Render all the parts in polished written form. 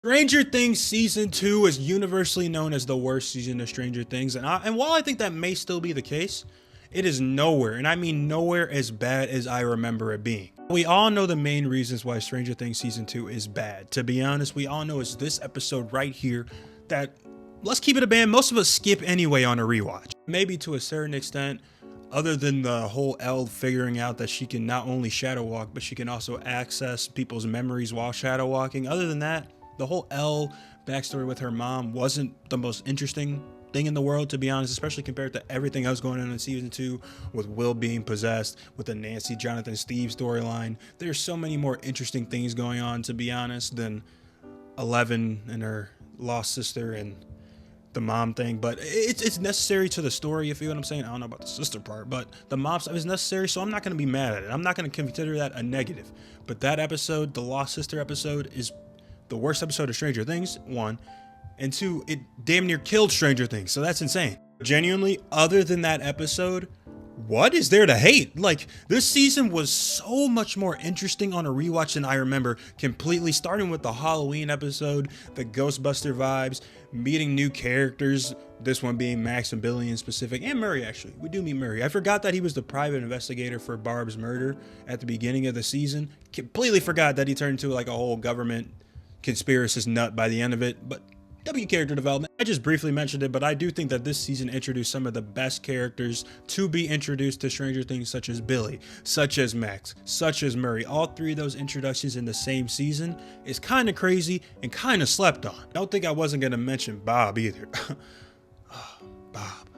Stranger Things season 2 is universally known as the worst season of Stranger Things, and while I think that may still be the case, it is nowhere, and I mean nowhere, as bad as I remember it being. We all know the main reasons why Stranger Things season 2 is bad. To be honest, we all know it's this episode right here that, let's keep it a band, most of us skip anyway on a rewatch. Maybe to a certain extent, other than the whole Elle figuring out that she can not only shadow walk, but she can also access people's memories while shadow walking. Other than that, the whole Elle backstory with her mom wasn't the most interesting thing in the world, to be honest, especially compared to everything else going on in season 2 with Will being possessed, with the Nancy, Jonathan, Steve storyline. There's so many more interesting things going on, to be honest, than 11 and her lost sister and the mom thing. But it's necessary to the story, if you know what I'm saying. I don't know about the sister part, but the mom stuff is necessary, so I'm not going to be mad at it. I'm not going to consider that a negative. But that episode, the lost sister episode, is the worst episode of Stranger Things, 1, and 2, it damn near killed Stranger Things, so that's insane. Genuinely, other than that episode, what is there to hate? Like, this season was so much more interesting on a rewatch than I remember, completely, starting with the Halloween episode, the Ghostbuster vibes, meeting new characters, this one being Max and Billy in specific, and Murray. Actually, we do meet Murray. I forgot that he was the private investigator for Barb's murder at the beginning of the season. Completely forgot that he turned into like a whole government conspiracist nut by the end of it, but W character development. I just briefly mentioned it, but I do think that this season introduced some of the best characters to be introduced to Stranger Things, such as Billy, such as Max, such as Murray. All three of those introductions in the same season is kind of crazy and kind of slept on. I don't think I wasn't going to mention Bob either. Bob.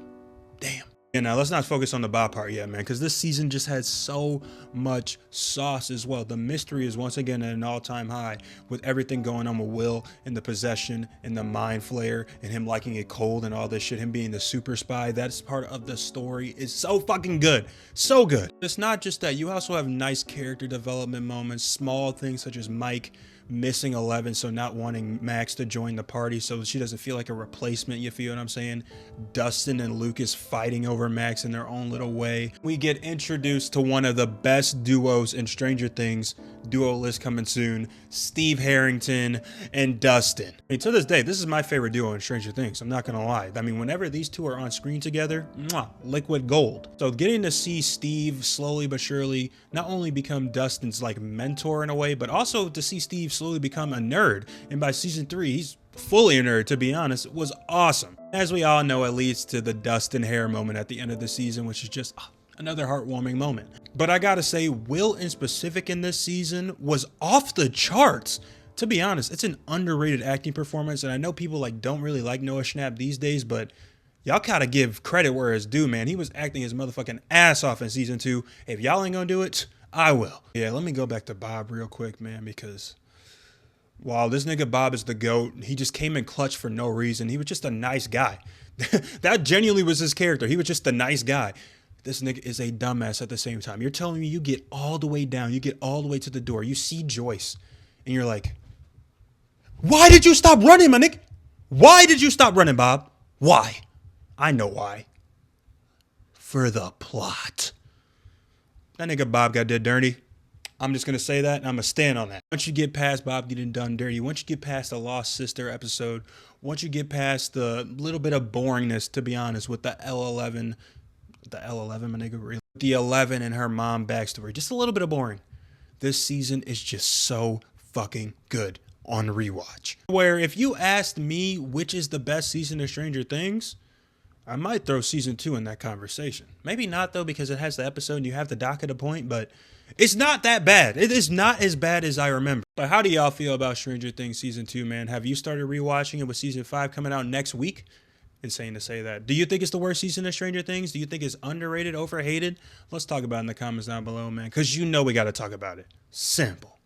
Damn. And now let's not focus on the Bob part yet, man, because this season just had so much sauce as well. The mystery is once again at an all-time high with everything going on with Will and the possession and the mind flare and him liking it cold and all this shit, him being the super spy. That's part of the story. Is so fucking good. So good. It's not just that. You also have nice character development moments, small things such as Mike missing 11, so not wanting Max to join the party so she doesn't feel like a replacement, you feel what I'm saying? Dustin and Lucas fighting over Max in their own little way. We get introduced to one of the best duos in Stranger Things, duo list coming soon, Steve Harrington and Dustin. I mean, to this day, this is my favorite duo in Stranger Things, I'm not gonna lie. I mean, whenever these two are on screen together, mwah, liquid gold. So getting to see Steve slowly but surely not only become Dustin's like mentor in a way, but also to see Steve slowly become a nerd, and by season 3 he's fully a nerd, to be honest, was awesome. As we all know, it leads to the Dustin hair moment at the end of the season, which is just another heartwarming moment. But I gotta say, Will in specific in this season was off the charts. To be honest, it's an underrated acting performance, and I know people like don't really like Noah Schnapp these days, but y'all gotta give credit where it's due, man. He was acting his motherfucking ass off in season 2. If y'all ain't gonna do it, I will. Yeah, let me go back to Bob real quick, man, because wow, this nigga Bob is the GOAT. He just came in clutch for no reason. He was just a nice guy. That genuinely was his character. He was just a nice guy. This nigga is a dumbass at the same time. You're telling me you get all the way down, you get all the way to the door, you see Joyce, and you're like, why did you stop running, my nigga? Why did you stop running, Bob? Why? I know why. For the plot. That nigga Bob got dead dirty. I'm just going to say that, and I'm going to stand on that. Once you get past Bob getting done dirty, once you get past the Lost Sister episode, once you get past the little bit of boringness, to be honest, with the L11, my nigga, really, the 11 and her mom backstory, just a little bit of boring. This season is just so fucking good on rewatch. Where if you asked me which is the best season of Stranger Things, I might throw season 2 in that conversation. Maybe not, though, because it has the episode and you have the doc at a point, but it's not that bad. It is not as bad as I remember. But how do y'all feel about Stranger Things season 2, man? Have you started rewatching it with season 5 coming out next week? Insane to say that. Do you think it's the worst season of Stranger Things? Do you think it's underrated, overhated? Let's talk about it in the comments down below, man, because you know we got to talk about it. Simple.